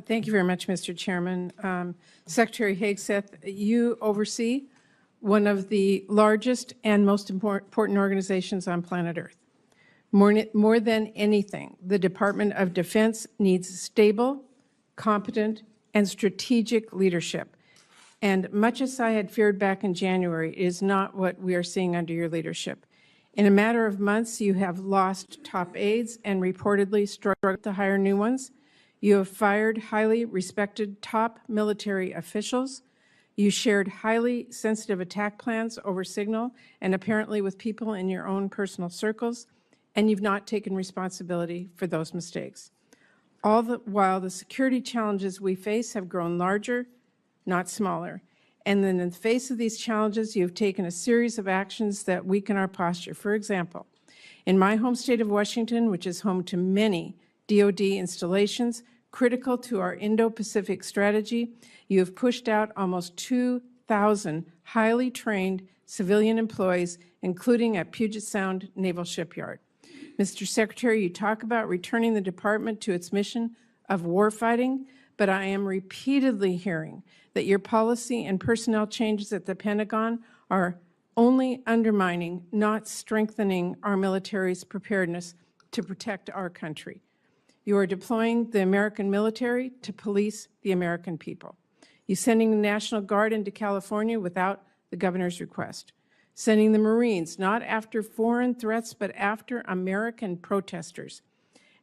Thank you very much, Mr. Chairman. Secretary Hegseth, you oversee one of the largest and most important organizations on planet Earth. More than anything, the Department of Defense needs stable, competent, and strategic leadership. And much as I had feared back in January, it is not what we are seeing under your leadership. In a matter of months, you have lost top aides and reportedly struggled to hire new ones. You have fired highly respected top military officials. You shared highly sensitive attack plans over Signal and apparently with people in your own personal circles, and you've not taken responsibility for those mistakes. All the while, the security challenges we face have grown larger, not smaller. And then in the face of these challenges, you've taken a series of actions that weaken our posture. For example, in my home state of Washington, which is home to many DoD installations critical to our Indo-Pacific strategy, you have pushed out almost 2,000 highly trained civilian employees, including at Puget Sound Naval Shipyard. Mr. Secretary, you talk about returning the department to its mission of warfighting, but I am repeatedly hearing that your policy and personnel changes at the Pentagon are only undermining, not strengthening our military's preparedness to protect our country. You are deploying the American military to police the American people. You're sending the National Guard into California without the governor's request. Sending the Marines not after foreign threats, but after American protesters.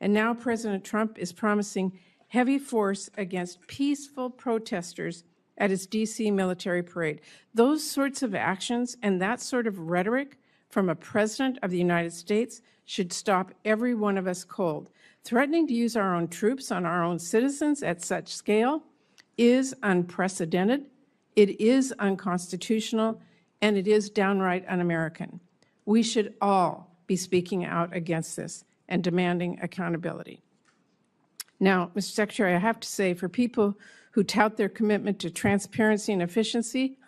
And now President Trump is promising heavy force against peaceful protesters at his D.C. military parade. Those sorts of actions and that sort of rhetoric from a president of the United States should stop every one of us cold. Threatening to use our own troops on our own citizens at such scale is unprecedented, it is unconstitutional, and it is downright un-American. We should all be speaking out against this and demanding accountability. Now, Mr. Secretary, I have to say, for people who tout their commitment to transparency and efficiency,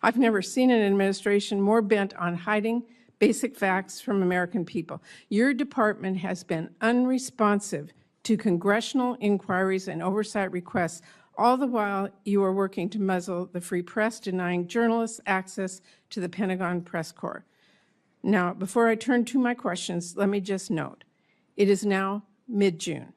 I've never seen an administration more bent on hiding basic facts from American people. Your department has been unresponsive to congressional inquiries and oversight requests, all the while you are working to muzzle the free press, denying journalists access to the Pentagon press corps. Now, before I turn to my questions, let me just note, it is now mid-June,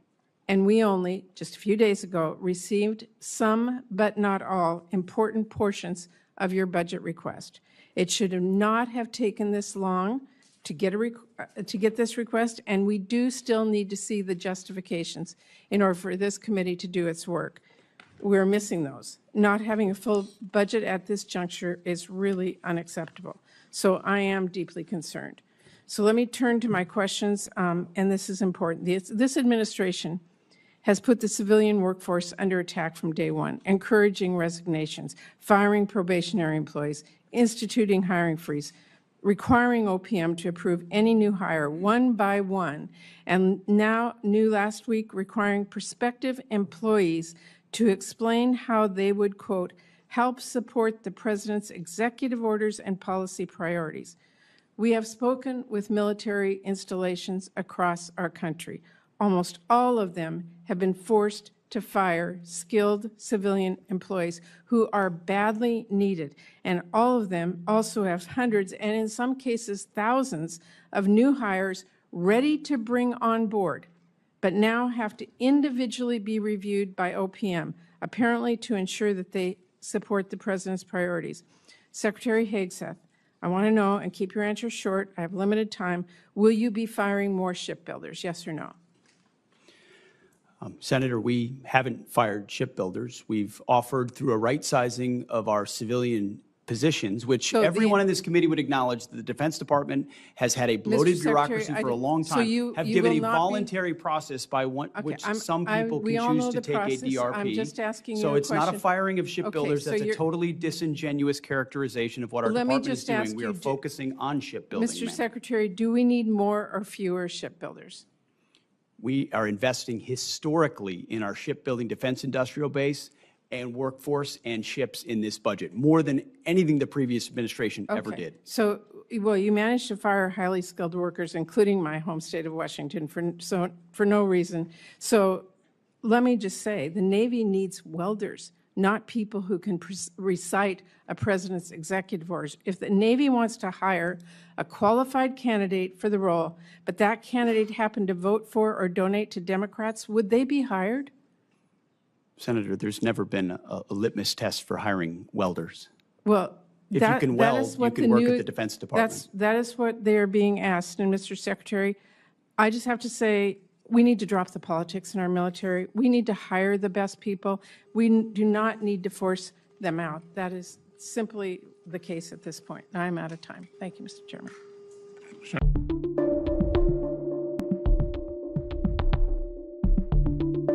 and we only, just a few days ago, received some, but not all, important portions of your budget request. It should not have taken this long to get this request, and we do still need to see the justifications in order for this committee to do its work. We're missing those. Not having a full budget at this juncture is really unacceptable. So I am deeply concerned. So let me turn to my questions, and this is important. This administration has put the civilian workforce under attack from day one, encouraging resignations, firing probationary employees, instituting hiring freeze, requiring OPM to approve any new hire one by one, and now, new last week, requiring prospective employees to explain how they would, quote, help support the President's executive orders and policy priorities. We have spoken with military installations across our country. Almost all of them have been forced to fire skilled civilian employees who are badly needed. And all of them also have hundreds, and in some cases thousands, of new hires ready to bring on board, but now have to individually be reviewed by OPM, apparently to ensure that they support the President's priorities. Secretary Hegseth, I want to know, and keep your answer short, I have limited time, will you be firing more shipbuilders, yes or no? Senator, we haven't fired shipbuilders. We've offered through a right sizing of our civilian positions, which everyone in this committee would acknowledge that the Defense Department has had a bloated bureaucracy for a long time, have given a voluntary process by which some people can choose to take a DRP. I'm just asking you so it's a question. not a firing of shipbuilders. That's a totally disingenuous characterization of what our department is doing. We are focusing on shipbuilding. Mr. Secretary, do we need more or fewer shipbuilders? We are investing historically in our shipbuilding defense industrial base and workforce and ships in this budget, more than anything the previous administration ever did. So, well, you managed to fire highly skilled workers, including my home state of Washington, for no reason. So let me just say, the Navy needs welders, not people who can recite a president's executive orders. If the Navy wants to hire a qualified candidate for the role, but that candidate happened to vote for or donate to Democrats, would they be hired? Senator, there's never been a litmus test for hiring welders. Well, If you can weld, you can work at the Defense Department. That is what they are being asked. And Mr. Secretary, I just have to say, we need to drop the politics in our military. We need to hire the best people. We do not need to force them out. That is simply the case at this point. I'm out of time. Thank you, Mr. Chairman.